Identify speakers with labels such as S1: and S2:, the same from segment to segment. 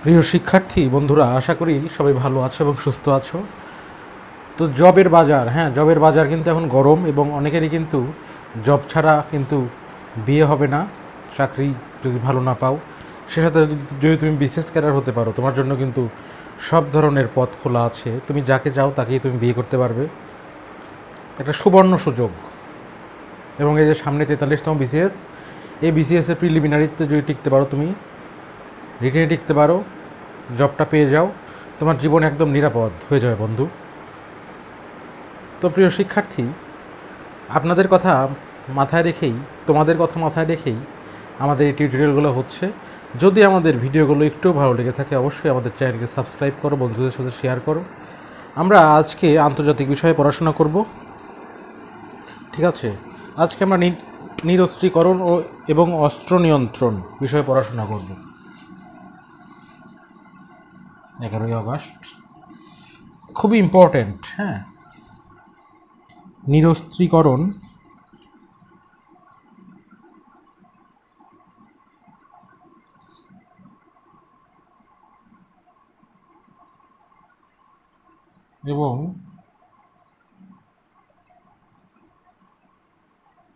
S1: প্রিয় শিক্ষার্থী বন্ধুরা, আশা করি সবাই ভালো আছো এবং সুস্থ আছো। তো জবের বাজার, জবের বাজার কিন্তু এখন গরম এবং অনেকেরই কিন্তু জব ছাড়া কিন্তু বিয়ে হবে না, চাকরি যদি ভালো না পাও। সে সাথে যদি তুমি বিসিএস ক্যাডার হতে পারো, তোমার জন্য কিন্তু সব ধরনের পথ খোলা আছে। তুমি যাকে চাও তাকেই তুমি বিয়ে করতে পারবে, একটা সুবর্ণ সুযোগ। এবং এই যে সামনে 43তম বিসিএস, এই বিসিএসের প্রিলিমিনারিতে যদি টিকতে পারো, তুমি রিটেনে টিকতে পারো, জবটা পেয়ে যাও, তোমার জীবন একদম নিরাপদ হয়ে যাবে বন্ধু। তো প্রিয় শিক্ষার্থী, আপনাদের কথা মাথায় রেখেই, তোমাদের কথা মাথায় রেখেই আমাদের এই টিউটোরিয়ালগুলো হচ্ছে। যদি আমাদের ভিডিওগুলো একটু ভালো লেগে থাকে, অবশ্যই আমাদের চ্যানেলকে সাবস্ক্রাইব করো, বন্ধুদের সাথে শেয়ার করো। আমরা আজকে আন্তর্জাতিক বিষয়ে পড়াশোনা করব, ঠিক আছে? আজকে আমরা নিরস্ত্রীকরণ এবং অস্ত্র নিয়ন্ত্রণ বিষয়ে পড়াশোনা করব। 11ই আগস্ট খুবই ইম্পর্ট্যান্ট। নিরস্ত্রীকরণ এবং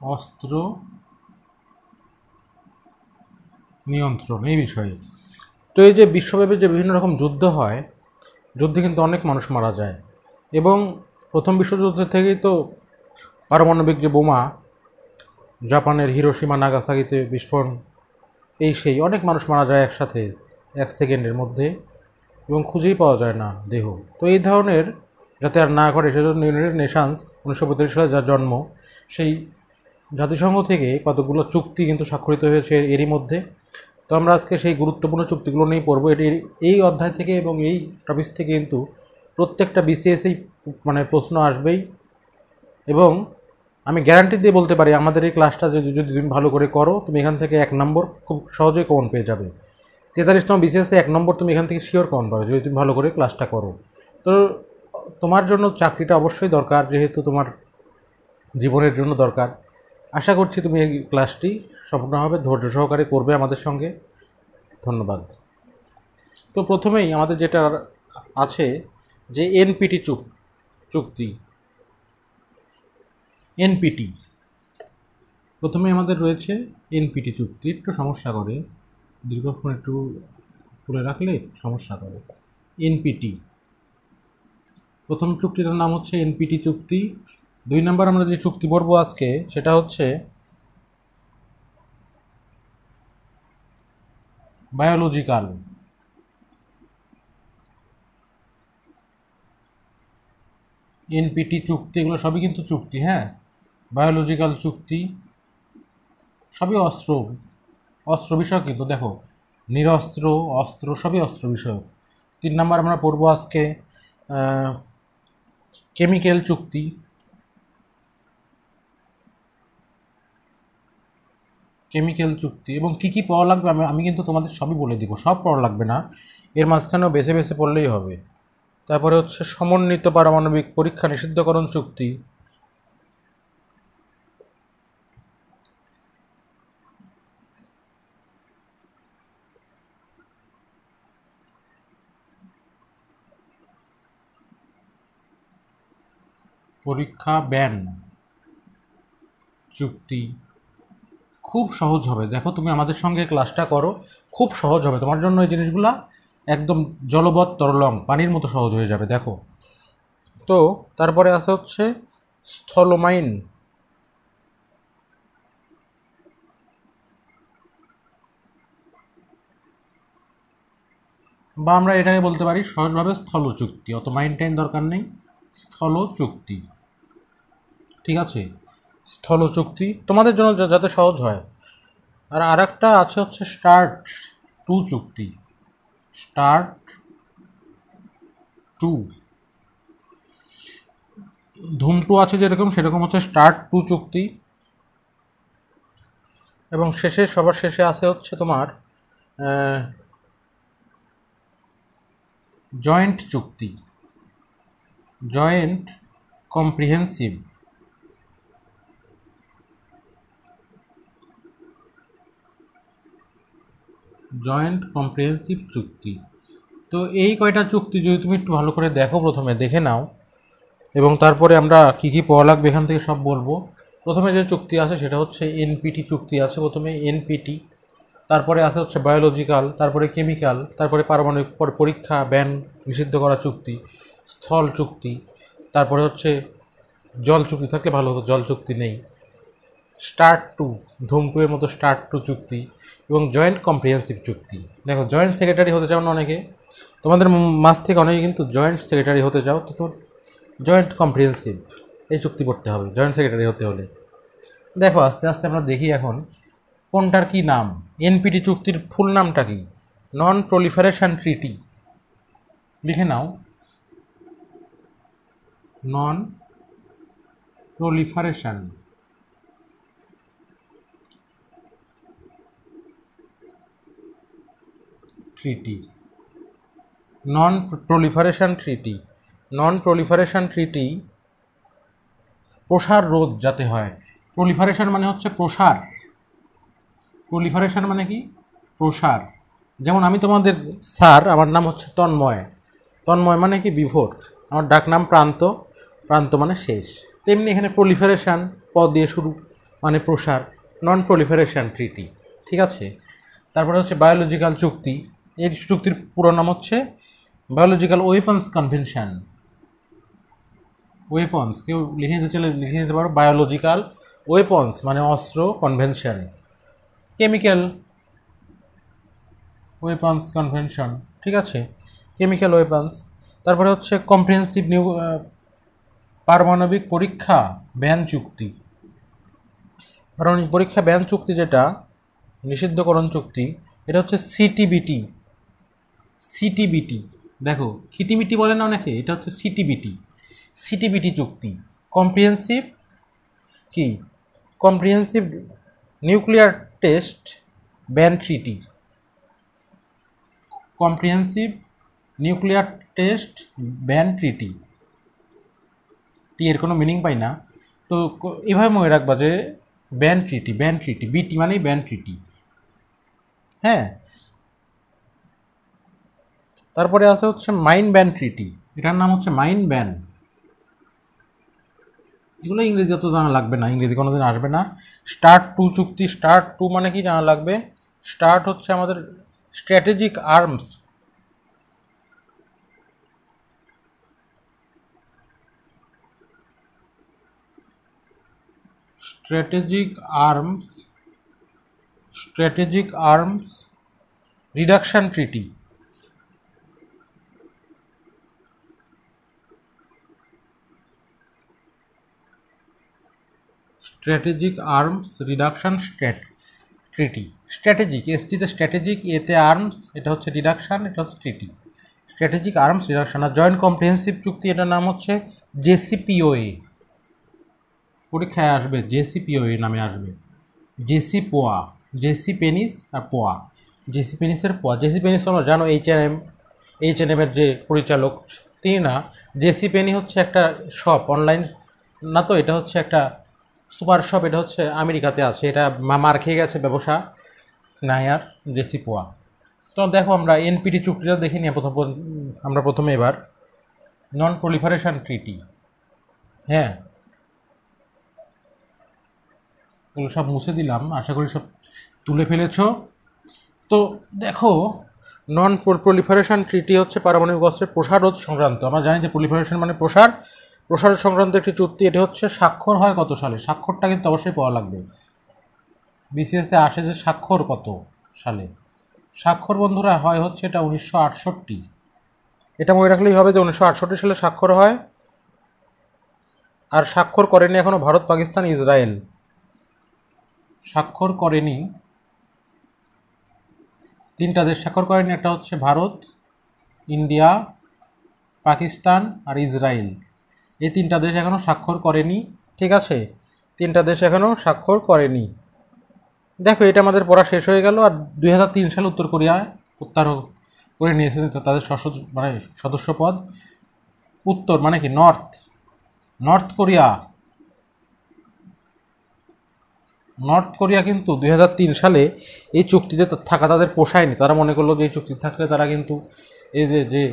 S1: অস্ত্র নিয়ন্ত্রণ এই বিষয়ে। তো এই যে বিশ্বব্যাপী যে বিভিন্ন রকম যুদ্ধ হয়, যুদ্ধে কিন্তু অনেক মানুষ মারা যায়। এবং প্রথম বিশ্বযুদ্ধ থেকেই তো পারমাণবিক যে বোমা, জাপানের হিরোশিমা নাগাসাকিতে বিস্ফোরণ, এই সেই অনেক মানুষ মারা যায় একসাথে 1 সেকেন্ডের মধ্যে, এবং খুঁজেই পাওয়া যায় না দেহ। তো এই ধরনের যাতে আর না ঘটে সেজন্য ইউনাইটেড নেশনস 1942 সালে যার জন্ম, সেই জাতিসংঘ থেকে কতগুলো চুক্তি কিন্তু স্বাক্ষরিত হয়েছে এরই মধ্যে। তো আমরা আজকে সেই গুরুত্বপূর্ণ চুক্তিগুলো নিয়ে পড়বো। এই অধ্যায় থেকে এবং এই টপিক থেকে কিন্তু প্রত্যেকটা বিসিএসেই প্রশ্ন আসবেই। এবং আমি গ্যারান্টি দিয়ে বলতে পারি, আমাদের এই ক্লাসটা যদি তুমি ভালো করে করো, তুমি এখান থেকে 1 নম্বর খুব সহজেই কমন পেয়ে যাবে। 43তম বিসিএসে 1 নম্বর তুমি এখান থেকে শিওর কমন পাবে যদি তুমি ভালো করে ক্লাসটা করো। তো তোমার জন্য চাকরিটা অবশ্যই দরকার, যেহেতু তোমার জীবনের জন্য দরকার। আশা করছি তুমি এই ক্লাসটি সম্পূর্ণভাবে ধৈর্য সহকারে করবে আমাদের সঙ্গে। ধন্যবাদ। তো প্রথমেই আমাদের যেটা আছে যে এনপিটি চুক্তি। এনপিটি প্রথমে আমাদের রয়েছে এনপিটি চুক্তি। একটু সমস্যা করে, দীর্ঘক্ষণ একটু তুলে রাখলে সমস্যা করে। এনপিটি প্রথম চুক্তিটার নাম হচ্ছে এনপিটি চুক্তি। 2 নম্বর আমরা যে চুক্তি পড়বো আজকে, সেটা হচ্ছে বায়োলজিক্যাল। এনপিটি চুক্তি, এগুলো সবই কিন্তু চুক্তি। বায়োলজিক্যাল চুক্তি সবই অস্ত্র বিষয়, কিন্তু দেখো নিরস্ত্র, অস্ত্র সবই অস্ত্র বিষয়ক। 3 নম্বর আমরা পড়বো আজকে কেমিক্যাল চুক্তি। কেমিক্যাল চুক্তি এবং কী কী পড়া লাগবে আমি কিন্তু তোমাদের সবই বলে দিব, সব পড়া লাগবে না, এর মাঝখানেও বেছে বেছে পড়লেই হবে। তারপরে হচ্ছে সমন্বিত পারমাণবিক পরীক্ষা নিষিদ্ধকরণ চুক্তি। পরীক্ষা ব্যান চুক্তি। খুব সহজ হবে, দেখো তুমি আমাদের সঙ্গে ক্লাসটা করো, খুব সহজ হবে তোমার জন্য। এই জিনিসগুলা একদম জলবৎ তরলং, পানির মতো সহজ হয়ে যাবে। দেখো, তো তারপরে আছে হচ্ছে স্থলমাইন। বা আমরা এটাকে বলতে পারি সহজভাবে স্থল চুক্তি, অত মাইন টাইন দরকার নেই, স্থল চুক্তি, ঠিক আছে? স্থল চুক্তি তোমাদের জন্য যাতে সহজ হয়। আর আরেকটা আছে হচ্ছে স্টার্ট টু চুক্তি। স্টার্ট টু, ধুম টু আছে যেরকম, সেরকম হচ্ছে স্টার্ট টু চুক্তি। এবং সবার শেষে আছে হচ্ছে তোমার জয়েন্ট চুক্তি, জয়েন্ট কম্প্রিহেন্সিভ চুক্তি। তো এই কয়টা চুক্তি যদি তুমি একটু ভালো করে দেখো, প্রথমে দেখে নাও, এবং তারপরে আমরা কী কী পাওয়া লাগবে এখান থেকে সব বলবো। প্রথমে যে চুক্তি আছে সেটা হচ্ছে এনপিটি চুক্তি আছে, প্রথমে এনপিটি, তারপরে আছে হচ্ছে বায়োলজিক্যাল, তারপরে কেমিক্যাল, তারপরে পারমাণবিক পরীক্ষা ব্যান নিষিদ্ধ করা চুক্তি, স্থল চুক্তি, তারপরে হচ্ছে জল চুক্তি থাকলে ভালো হতো, জল চুক্তি নেই, স্টার্ট টু, ধূমটুয়ের মতো স্টার্ট টু চুক্তি, এবং জয়েন্ট কম্প্রিহেন্সিভ চুক্তি। দেখো, জয়েন্ট সেক্রেটারি হতে চাও না অনেকে, তোমাদের মাঝ থেকে অনেকে কিন্তু জয়েন্ট সেক্রেটারি হতে চাও, তো তোর জয়েন্ট কম্প্রিহেন্সিভ এই চুক্তি পড়তে হবে জয়েন্ট সেক্রেটারি হতে হলে। দেখো আস্তে আস্তে আমরা দেখি এখন কোনটার কি নাম। এনপিটি চুক্তির ফুল নামটা কি? নন প্রলিফারেশন ট্রিটি। লিখে নাও, নন প্রলিফারেশন ট্রিটি। নন প্রলিফারেশন ট্রিটি, নন প্রলিফারেশন ট্রিটি প্রসার রোধ যাতে হয়। প্রলিফারেশন মানে হচ্ছে প্রসার, প্রলিফারেশন মানে কি? প্রসার। যেমন আমি তোমাদের স্যার, আমার নাম হচ্ছে তন্ময়, তন্ময় মানে কি? বিভোর। আমার ডাক নাম প্রান্ত, প্রান্ত মানে শেষ। তেমনি এখানে প্রলিফারেশন পদ দিয়ে শুরু, মানে প্রসার, নন প্রলিফারেশন ট্রিটি, ঠিক আছে। তারপরে হচ্ছে বায়োলজিক্যাল চুক্তি, এই চুক্তির পুরো নাম হচ্ছে বায়োলজিক্যাল ওয়েপন্স কনভেনশন। ওয়েপন্স কেউ লিখে নিতে চলে লিখে নিতে পারো, বায়োলজিক্যাল ওয়েপন্স মানে অস্ত্র, কনভেনশন কেমিক্যাল ওয়েপন্স কনভেনশন, ঠিক আছে, কেমিক্যাল ওয়েপন্স। তারপরে হচ্ছে কম্প্রিহেন্সিভ পারমাণবিক পরীক্ষা ব্যান চুক্তি। পারমাণবিক পরীক্ষা ব্যান চুক্তি যেটা নিষিদ্ধকরণ চুক্তি, এটা হচ্ছে সিটিবিটি। সিটিবিটি, দেখো খিটিমিটি বলে না অনেকে, এটা হচ্ছে সিটিবিটি, সিটিবিটি চুক্তি। কম্প্রিহেন্সিভ কি? Comprehensive nuclear test ban treaty. Comprehensive nuclear test ban treaty, এর কোনো মিনিং পাই না, তো এভাবে মনে রাখবা যে ব্যান ট্রিটি, ব্যান ট্রিটি, বিটি মানেই ব্যান ট্রিটি, হ্যাঁ। তারপরে আছে হচ্ছে মাইন ব্যান ট্রিটি, এটার নাম হচ্ছে মাইন ব্যান। এগুলো ইংরেজি অত জানা লাগবে না, ইংরেজি কোনোদিন আসবে না। স্টার্ট টু চুক্তি, স্টার্ট টু মানে কি জানা লাগবে? স্টার্ট হচ্ছে আমাদের strategic arms, strategic arms reduction treaty. Strategic arms reduction treaty. Strategic, এসটিতে স্ট্র্যাটেজিক, এতে আর্মস, এটা হচ্ছে রিডাকশন, এটা হচ্ছে ট্রিটি, স্ট্র্যাটেজিক আর্মস রিডাকশন। আর জয়েন্ট কম্প্রিহেন্সিভ চুক্তি, এটার নাম হচ্ছে জেসিপিওএ। পরীক্ষায় আসবে জেসিপিওএ নামে আসবে, জেসি পোয়া, জেসি পেনিস আর পোয়া, জেসি পেনিসের পোয়া। জেসি পেনিস তোমরা জানো এইচএনএমের যে পরিচালক তিনি না, জেসি পেনি হচ্ছে একটা শপ অনলাইন না, তো এটা হচ্ছে একটা সুপার শপ, এটা হচ্ছে আমেরিকাতে আছে, এটা মার খেয়ে গেছে ব্যবসা নাই আর, জেসি পোয়া। তো দেখো আমরা এনপিটি চুক্তিটা দেখে নিয়ে আমরা প্রথমে এবার নন প্রলিফারেশন ট্রিটি, হ্যাঁ, এগুলো সব মুছে দিলাম, আশা করি সব তুলে ফেলেছ। তো দেখো, নন প্রলিফারেশন ট্রিটি হচ্ছে পারমাণবিক অস্ত্রের প্রসার রোধ সংক্রান্ত। আমরা জানি যে প্রলিফারেশন মানে প্রসার, প্রসার সংক্রান্ত একটি চুক্তি। এটি হচ্ছে স্বাক্ষর হয় কত সালে? স্বাক্ষরটা কিন্তু অবশ্যই পাওয়া লাগবে, বিসিএসে আসে যে স্বাক্ষর কত সালে। স্বাক্ষর বন্ধুরা হয় হচ্ছে এটা 1968, এটা মনে রাখলেই হবে যে 1968 সালে স্বাক্ষর হয়। আর স্বাক্ষর করেনি এখনো ভারত, পাকিস্তান, ইসরায়েল স্বাক্ষর করেনি। তিনটা দেশ স্বাক্ষর করেনি, একটা হচ্ছে ভারত, ইন্ডিয়া, পাকিস্তান আর ইসরায়েল। এই তিনটা দেশ এখনও স্বাক্ষর করেনি, ঠিক আছে, তিনটা দেশ এখনও স্বাক্ষর করেনি। দেখো এটা আমাদের পড়া শেষ হয়ে গেল। আর 2003 সালে উত্তর কোরিয়া প্রত্যাহার করে নিয়েছে তাদের সদস্য পদ। উত্তর মানে কি? নর্থ কোরিয়া কিন্তু 2003 সালে এই চুক্তিতে থাকা তাদের পোষায়নি। তারা মনে করলো যে এই চুক্তি থাকলে তারা কিন্তু এই যে যে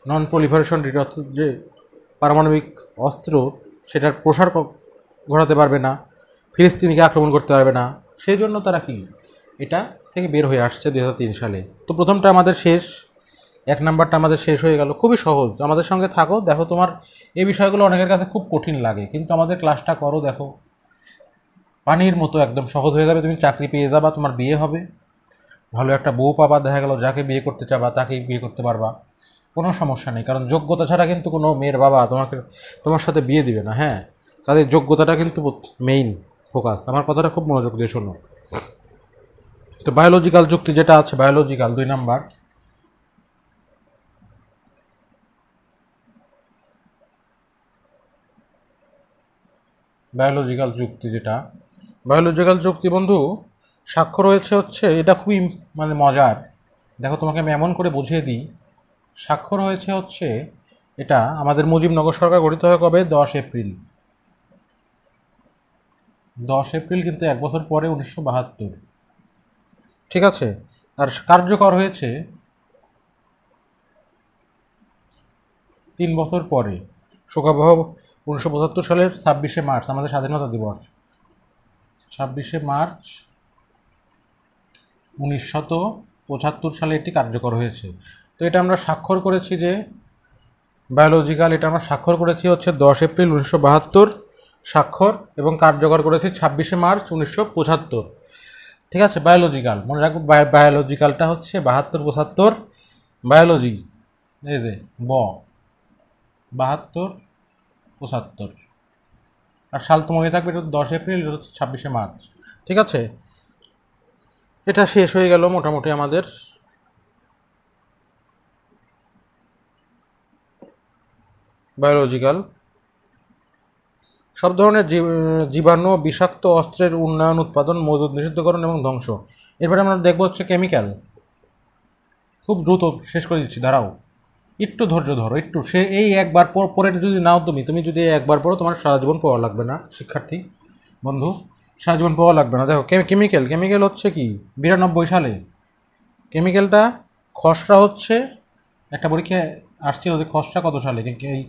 S1: নন প্রলিফারেশন ট্রিটি অর্থাৎ যে পারমাণবিক অস্ত্র সেটার প্রসার ঘটাতে পারবে না, ফিলিস্তিনিকে আক্রমণ করতে পারবে না, সেই জন্য তারা কি এটা থেকে বের হয়ে আসছে 2003 সালে। তো প্রথমটা আমাদের শেষ, 1 নাম্বারটা আমাদের শেষ হয়ে গেল। খুবই সহজ, আমাদের সঙ্গে থাকো, দেখো তোমার এই বিষয়গুলো অনেকের কাছে খুব কঠিন লাগে, কিন্তু আমাদের ক্লাসটা করো, দেখো পানির মতো একদম সহজ হয়ে যাবে, তুমি চাকরি পেয়ে যাবা, তোমার বিয়ে হবে, ভালো একটা বউ পাবা, দেখা গেল যাকে বিয়ে করতে চাবা তাকেই বিয়ে করতে পারবা, কোনো সমস্যা নেই। কারণ যোগ্যতা ছাড়া কিন্তু কোনো মেয়ের বাবা তোমার সাথে বিয়ে দিবে না। হ্যাঁ, তাদের যোগ্যতাটা কিন্তু মেইন ফোকাস। আমার কথাটা খুব মনোযোগ দিয়ে শোনো। তো বায়োলজিক্যাল যুক্তি যেটা আছে, বায়োলজিক্যাল 2 নাম্বার, বায়োলজিক্যাল যুক্তি যেটা, বায়োলজিক্যাল যুক্তি বন্ধু স্বাক্ষর হয়েছে হচ্ছে, এটা খুবই মানে মজার। দেখো তোমাকে আমি এমন করে বুঝিয়ে দিই, স্বাক্ষর হয়েছে হচ্ছে এটা আমাদের মুজিবনগর সরকার গঠিত হয় কবে? 10 এপ্রিল। 10 এপ্রিল কিন্তু 1 বছর পরে 1972, ঠিক আছে। আর কার্যকর হয়েছে 3 বছর পরে, শোকাবহ 1975 সালের 26শে মার্চ, আমাদের স্বাধীনতা দিবস। 26শে মার্চ 1975 সালে এটি কার্যকর হয়েছে। তো এটা আমরা স্বাক্ষর করেছি যে বায়োলজিক্যাল, এটা আমরা স্বাক্ষর করেছি হচ্ছে 10 এপ্রিল 1972 স্বাক্ষর, এবং কার্যকর করেছি 26শে মার্চ 1975, ঠিক আছে। বায়োলজিক্যাল মনে রাখবো, বায়োলজিক্যালটা হচ্ছে 72-75, বায়োলজি এই যে 72-75, আর সাল তো মনে থাকবে, এটা 10 এপ্রিল, এটা হচ্ছে 26শে মার্চ, ঠিক আছে। এটা শেষ হয়ে গেল মোটামুটি আমাদের বায়োলজিক্যাল। সব ধরনের জীবাণু বিষাক্ত অস্ত্রের উন্নয়ন, উৎপাদন, মজুদ, নিষিদ্ধকরণ এবং ধ্বংস। এরপরে আমরা দেখবো হচ্ছে কেমিক্যাল। খুব দ্রুত শেষ করে দিচ্ছি, দাঁড়াও একটু ধৈর্য ধরো, একটু সে এই একবার পরে যদি নাও তুমি যদি একবার পড়ো তোমার সারা জীবন পড়া লাগবে না, শিক্ষার্থী বন্ধু, সারা জীবন পড়া লাগবে না। দেখো কেমিক্যাল হচ্ছে কি 92 সালে কেমিক্যালটা খসড়া হচ্ছে, একটা পরীক্ষায় আসছিল যে খসড়া কত সালে, এই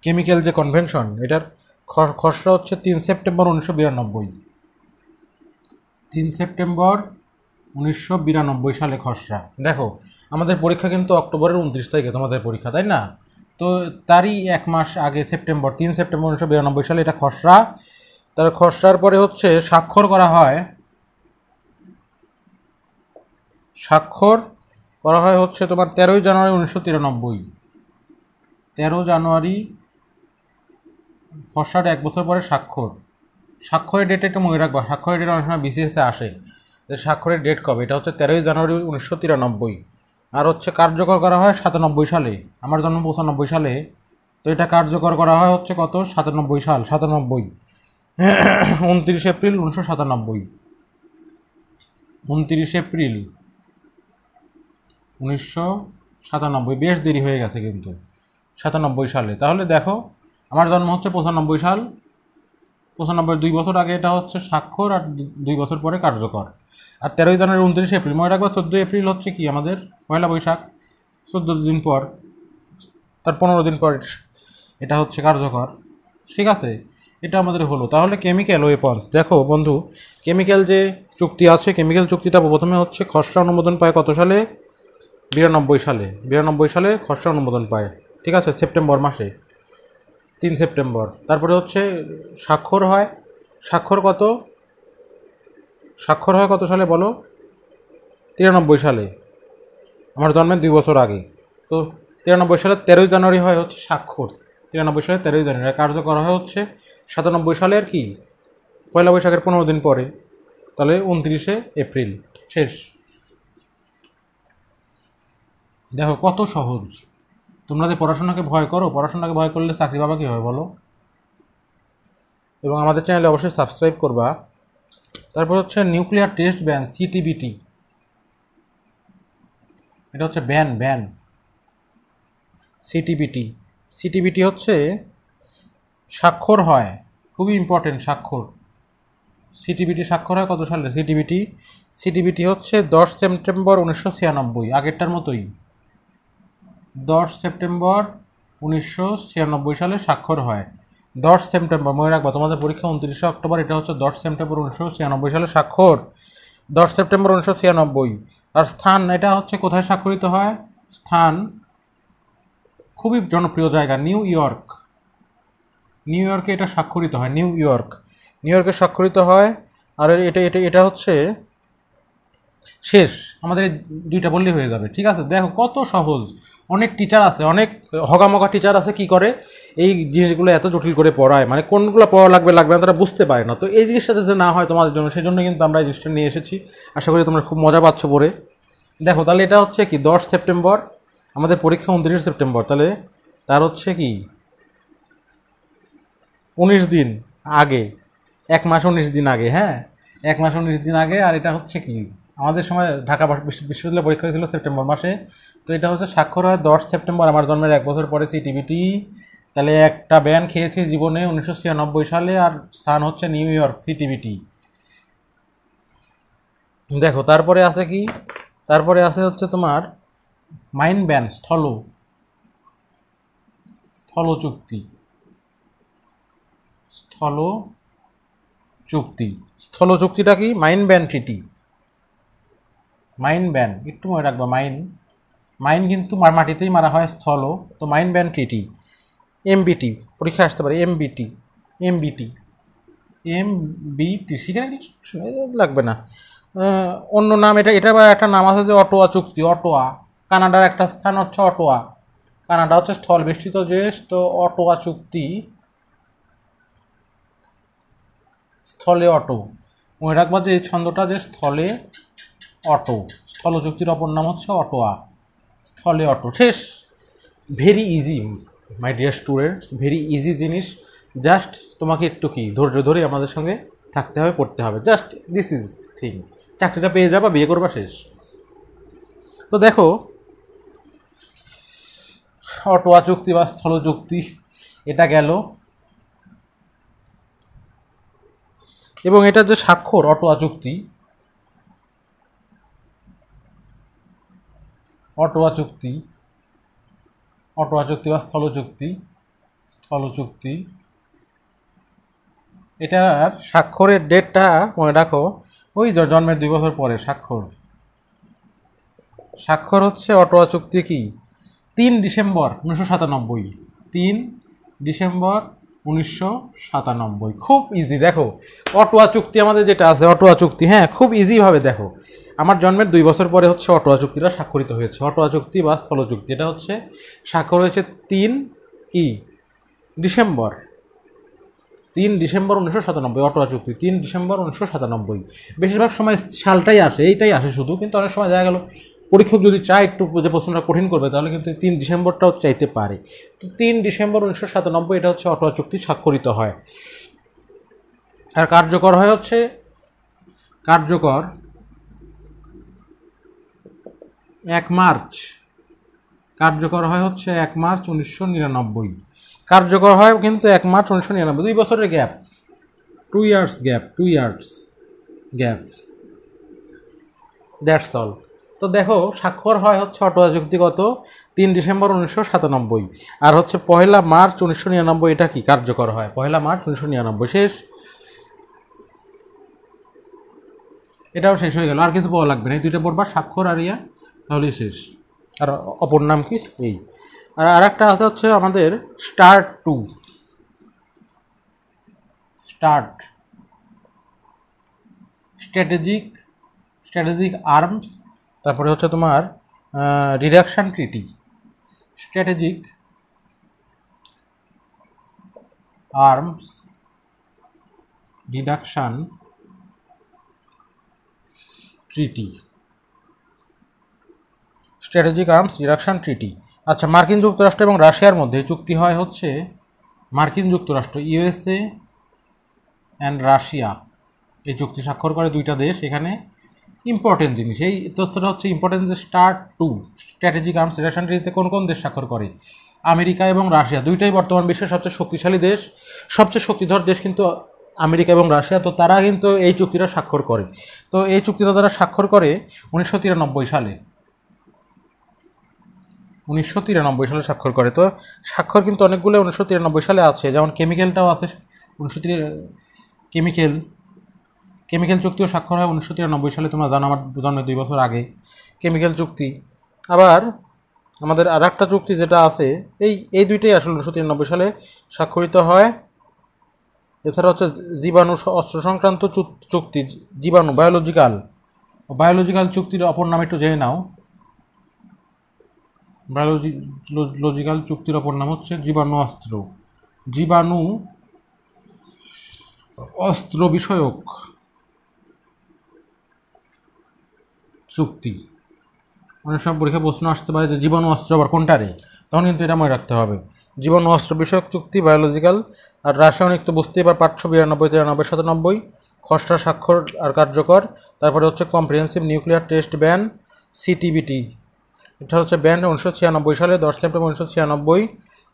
S1: কেমিক্যাল যে কনভেনশন এটার খসড়া হচ্ছে 3 সেপ্টেম্বর 1992, 3 সেপ্টেম্বর 1992 সালে খসড়া। দেখো আমাদের পরীক্ষা কিন্তু অক্টোবরের 29 তারিখে তোমাদের পরীক্ষা, তাই না? তো তারই 1 মাস আগে সেপ্টেম্বর, 3 সেপ্টেম্বর 1992 সালে এটা খসড়া। তার খসড়ার পরে হচ্ছে স্বাক্ষর করা হয় হচ্ছে তোমার 13 জানুয়ারি 1993, 13 জানুয়ারি খসড়ার 1 বছর পরে স্বাক্ষরের ডেট একটু মনে রাখবা, স্বাক্ষরের ডেট অনেক সময় বিসিএসে আসে, যে স্বাক্ষরের ডেট কবে, এটা হচ্ছে 13 জানুয়ারি 1993। আর হচ্ছে কার্যকর করা হয় 97 সালে, আমার জন্ম 95 সালে, তো এটা কার্যকর করা হয় হচ্ছে কত? 97 সাল, 97, 29 এপ্রিল 1997, 29 এপ্রিল 1997, বেশ দেরি হয়ে গেছে কিন্তু 97 সালে। তাহলে দেখো আমার জন্ম হচ্ছে 95 সাল, 95 2 বছর আগে এটা হচ্ছে স্বাক্ষর, আর 2 বছর পরে কার্যকর। আর 13 জানুয়ারি 29 এপ্রিল মনে রাখবো, 14 এপ্রিল হচ্ছে কি আমাদের পয়লা বৈশাখ, 14 দিন পর, তার 15 দিন পর এটা হচ্ছে কার্যকর, ঠিক আছে। এটা আমাদের হলো। তাহলে কেমিক্যাল ওয়েপন্স, দেখো বন্ধু কেমিক্যাল যে চুক্তি আছে, কেমিক্যাল চুক্তিটা প্রথমে হচ্ছে খসড়া অনুমোদন পায় কত সালে? 92 সালে, 92 সালে খসড়া অনুমোদন পায়, ঠিক আছে, সেপ্টেম্বর মাসে, 3 সেপ্টেম্বর। তারপরে হচ্ছে স্বাক্ষর হয়, স্বাক্ষর হয় কত সালে বলো? 93 সালে, আমার জন্মের 2 বছর আগে। তো 93 সালে 13 জানুয়ারি হয় হচ্ছে স্বাক্ষর, 93 সালে 13 জানুয়ারি, কার্যকর হয় হচ্ছে 97 সালের কি পয়লা বৈশাখের 15 দিন পরে, তাহলে 29 এপ্রিল, শেষ। দেখো কত সহজ। তোমরা যে পড়াশোনাকে ভয় করো, পড়াশোনাকে ভয় করলে চাকরি পাবা কীভাবে বলো? এবং আমাদের চ্যানেলে অবশ্যই সাবস্ক্রাইব করবা। তারপর হচ্ছে নিউক্লিয়ার টেস্ট ব্যান, সিটিবিটি, এটা হচ্ছে ব্যান সিটিবিটি হচ্ছে স্বাক্ষর হয়, খুবই ইম্পর্টেন্ট স্বাক্ষর। সিটিবিটি স্বাক্ষর হয় কত সালে? সিটিবিটি হচ্ছে 10 সেপ্টেম্বর 1996, আগেরটার মতোই 10 সেপ্টেম্বর 1996 সালে স্বাক্ষর হয়। 10 সেপ্টেম্বর মনে রাখবো, তোমাদের পরীক্ষা 29 অক্টোবর, এটা হচ্ছে 10 সেপ্টেম্বর 1996 সালে স্বাক্ষর। 10 সেপ্টেম্বর 1996। আর স্থান, এটা হচ্ছে কোথায় স্বাক্ষরিত হয়? স্থান খুবই জনপ্রিয় জায়গা, নিউ ইয়র্ক। নিউ ইয়র্কে এটা স্বাক্ষরিত হয়, নিউ ইয়র্কে স্বাক্ষরিত হয়। আর এটা এটা এটা হচ্ছে শেষ। আমাদের এই দুইটা বললেই হয়ে যাবে, ঠিক আছে? দেখো কত সহজ। অনেক টিচার আছে, অনেক হগামগা টিচার আছে, কি করে এই জিনিসগুলো এত জটিল করে পড়ায়, মানে কোনগুলো পড়া লাগবে লাগবে না তারা বুঝতে পারে না। তো এই জিনিসটা যাতে না হয় তোমাদের জন্য, সেই জন্য কিন্তু আমরা এই জিনিসটা নিয়ে এসেছি। আশা করি তোমরা খুব মজা পাচ্ছ পড়ে। দেখো তাহলে এটা হচ্ছে কি 10 সেপ্টেম্বর, আমাদের পরীক্ষা 29 সেপ্টেম্বর, তাহলে তার হচ্ছে কি 19 দিন আগে, 1 মাস 19 দিন আগে। হ্যাঁ, 1 মাস 19 দিন আগে। আর এটা হচ্ছে কি আমাদের সময় ঢাকা বিশ্ববিদ্যালয়ে পরীক্ষা হয়েছিল সেপ্টেম্বর মাসে। তো এটা হচ্ছে স্বাক্ষর হয় 10 সেপ্টেম্বর, আমার জন্মের 1 বছর পরে সিটিবিটি। তাহলে একটা ব্যান খেয়েছি জীবনে 1996 সালে, আর স্থান হচ্ছে নিউ ইয়র্ক, সিটিবিটি। দেখো তারপরে আছে কি, তারপরে আছে হচ্ছে তোমার মাইন ব্যান, স্থল চুক্তি। স্থল চুক্তিটা কি? Mine ban treaty. Mine ban একটু মনে রাখবা, মাইন কিন্তু মাটিতেই মারা হয়, স্থল। তো মাইন ব্যান ট্রিটি, এমবিটি, পরীক্ষা আসতে পারে, এমবিটি সেখানে কিছু লাগবে না। অন্য নাম, এটা একটা নাম আছে যে অটোয়া চুক্তি। কানাডার একটা স্থান হচ্ছে অটোয়া। কানাডা হচ্ছে স্থল বেষ্টিত দেশ। তো অটোয়া চুক্তি, স্থলে অটো। মনে রাখবা যে এই ছন্দটা, যে স্থলে অটো, স্থল চুক্তির অপর নাম হচ্ছে অটোয়া, স্থলে অটো। শেষ। Very easy my dear students, very easy জিনিস। জাস্ট তোমাকে একটু কি ধৈর্য ধরে আমাদের সঙ্গে থাকতে হবে, পড়তে হবে। Just this is thing. চাকরিটা পেয়ে যাবা, বিয়ে করবা, শেষ। তো দেখো অটোয়া চুক্তি বা স্থল চুক্তি এটা গেল। এবং এটা যে স্বাক্ষর, অটোয়া চুক্তি বা স্থল চুক্তি, এটার স্বাক্ষরের ডেটটা মনে রাখো, ওই জন্মের 2 বছর পরে স্বাক্ষর হচ্ছে অটোয়া চুক্তি কি 3 ডিসেম্বর 1997। 3 ডিসেম্বর 1997। খুব ইজি। দেখো অটোয়া চুক্তি আমাদের যেটা আছে, অটোয়া চুক্তি, হ্যাঁ খুব ইজিভাবে দেখো, আমার জন্মের 2 বছর পরে হচ্ছে অটোয়া চুক্তিটা স্বাক্ষরিত হয়েছে। অটোয়া চুক্তি বা স্থল চুক্তি এটা হচ্ছে স্বাক্ষর হয়েছে 3 ডিসেম্বর 1997। অটোয়া চুক্তি 3 ডিসেম্বর 1997। বেশিরভাগ সময় সালটাই আসে, এইটাই আসে শুধু। কিন্তু অনেক সময় দেখা গেল পরীক্ষক যদি চায় একটু যে প্রশ্নটা কঠিন করবে, তাহলে কিন্তু 3 ডিসেম্বরটাও চাইতে পারে। তো 3 ডিসেম্বর 1997 এটা হচ্ছে অটোয়া চুক্তি স্বাক্ষরিত হয়। আর কার্যকর হয় হচ্ছে 1 মার্চ। কার্যকর হয় হচ্ছে 1 মার্চ 1999। কার্যকর হয় কিন্তু 1 মার্চ 1999। 2 বছরের gap, 2 years gap, that's all. তো দেখো স্বাক্ষর হয় হচ্ছে অটোয়া চুক্তিগত 3 ডিসেম্বর 1997। আর হচ্ছে 1 মার্চ 1999 এটা কি কার্যকর হয়, 1 মার্চ 1999। শেষ। এটাও শেষ হয়ে গেল, আর কিছু পাওয়া লাগবে না। এই দুইটা পড়বা, স্বাক্ষর আর ইয়া, তাহলেই শেষ। আর অপর নাম কি এই। আর একটা হচ্ছে আমাদের স্টার্ট স্ট্র্যাটেজিক আর্মস। তারপরে হচ্ছে তোমার reduction treaty. Strategic arms reduction ট্রিটি। আচ্ছা, মার্কিন যুক্তরাষ্ট্র এবং রাশিয়ার মধ্যে চুক্তি হয় হচ্ছে, মার্কিন যুক্তরাষ্ট্র ইউএসএ অ্যান্ড রাশিয়া এই চুক্তি স্বাক্ষর করে 2টা দেশ। এখানে ইম্পর্টেন্ট জিনিস, এই তথ্যটা হচ্ছে ইম্পর্টেন্ট, যে স্ট্র্যাটেজিক আর্মস রিডাকশন ট্রিটিতে কোন কোন দেশ স্বাক্ষর করে? আমেরিকা এবং রাশিয়া, দুইটাই বর্তমান বিশ্বের সবচেয়ে শক্তিশালী দেশ, সবচেয়ে শক্তিধর দেশ কিন্তু আমেরিকা এবং রাশিয়া। তো তারা কিন্তু এই চুক্তিটা স্বাক্ষর করে। তো এই চুক্তিটা তারা স্বাক্ষর করে 1993 সালে। 1993 সালে স্বাক্ষর করে। তো স্বাক্ষর কিন্তু অনেকগুলো 1993 সালে আছে, যেমন কেমিক্যালটাও আছে 1993 কেমিক্যাল চুক্তিও স্বাক্ষর হয় 1993 সালে, তোমরা জানো আমার জন্মের 2 বছর আগে কেমিক্যাল চুক্তি। আবার আমাদের আর একটা চুক্তি যেটা আছে, এই দুইটাই আসলে 1993 সালে স্বাক্ষরিত হয়। এছাড়া হচ্ছে জীবাণু অস্ত্র সংক্রান্ত চুক্তি, জীবাণু বায়োলজিক্যাল চুক্তির অপর নাম একটু জেনে নাও। বায়োলজিক্যাল চুক্তির অপর নাম হচ্ছে জীবাণু অস্ত্র বিষয়ক চুক্তি। অনেক সময় পরীক্ষা প্রশ্ন আসতে পারে যে জীবাণু অস্ত্র আবার কোনটা রে, তখন কিন্তু এটা মনে রাখতে হবে। জীবাণু অস্ত্র বিষয়ক চুক্তি বায়োলজিক্যাল। আর রাসায়নিক তো বুঝতেই পার 592, 93, 97 খসড়া স্বাক্ষর আর কার্যকর। তারপরে হচ্ছে comprehensive nuclear test ban, CTBT, এটা হচ্ছে ব্যান 1996 সালে 10 সেপ্টেম্বর 1996।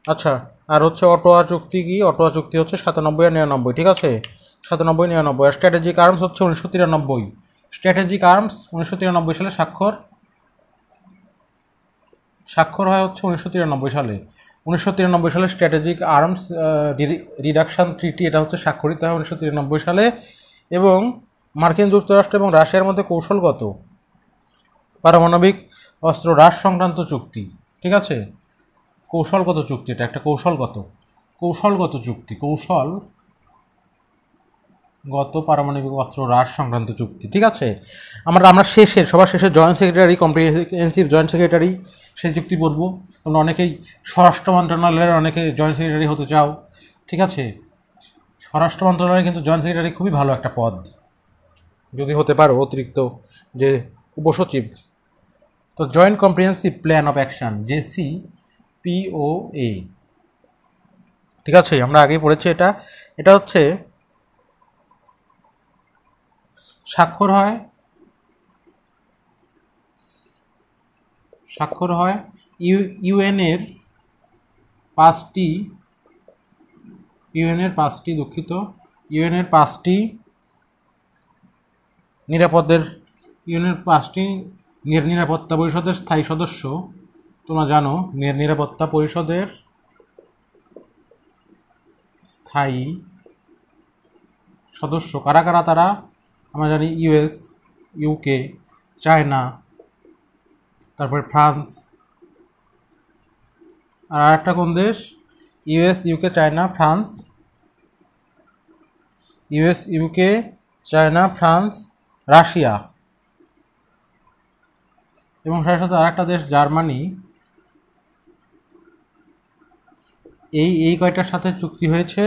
S1: আচ্ছা, আর হচ্ছে অটোয়া চুক্তি কি? অটোয়া চুক্তি হচ্ছে 97 আর 99, ঠিক আছে, 97, 99। আর স্ট্র্যাটেজিক আর্মস হচ্ছে 1993। স্ট্র্যাটেজিক আর্মস 1993 সালে স্বাক্ষর হয় হচ্ছে 1993 সালে। 1993 সালে স্ট্র্যাটেজিক আর্মস রিডাকশন ট্রিটি, এটা হচ্ছে স্বাক্ষরিত হয় 1993 সালে। এবং মার্কিন যুক্তরাষ্ট্র এবং রাশিয়ার মধ্যে কৌশলগত পারমাণবিক অস্ত্র হ্রাস সংক্রান্ত চুক্তি, ঠিক আছে, কৌশলগত চুক্তি, এটা একটা কৌশলগত চুক্তি, কৌশলগত পারমাণবিক অস্ত্র হ্রাস সংক্রান্ত চুক্তি, ঠিক আছে। আমরা সবার শেষে joint secretary, comprehensive joint secretary, সেই চুক্তি পড়বো। তোমরা অনেকেই স্বরাষ্ট্র মন্ত্রণালয়ের অনেকে জয়েন্ট সেক্রেটারি হতে চাও, ঠিক আছে। স্বরাষ্ট্র মন্ত্রণালয়ে কিন্তু জয়েন্ট সেক্রেটারি খুবই ভালো একটা পদ, যদি হতে পারো, অতিরিক্ত যে উপসচিব। তো joint comprehensive plan of action, JCPOA, ঠিক আছে, আমরা আগেই পড়েছি। এটা হচ্ছে স্বাক্ষর হয় ইউএনের পাঁচটি নিরাপত্তা পরিষদের স্থায়ী সদস্য। তোমরা জানো নিরাপত্তা পরিষদের স্থায়ী সদস্য কারা কারা? তারা আমরা জানি US, UK, চায়না, তারপরে ফ্রান্স, আর একটা কোন দেশ? US, UK, China, France, Russia, এবং সাথে সাথে আর একটা দেশ জার্মানি। এই কয়টার সাথে চুক্তি হয়েছে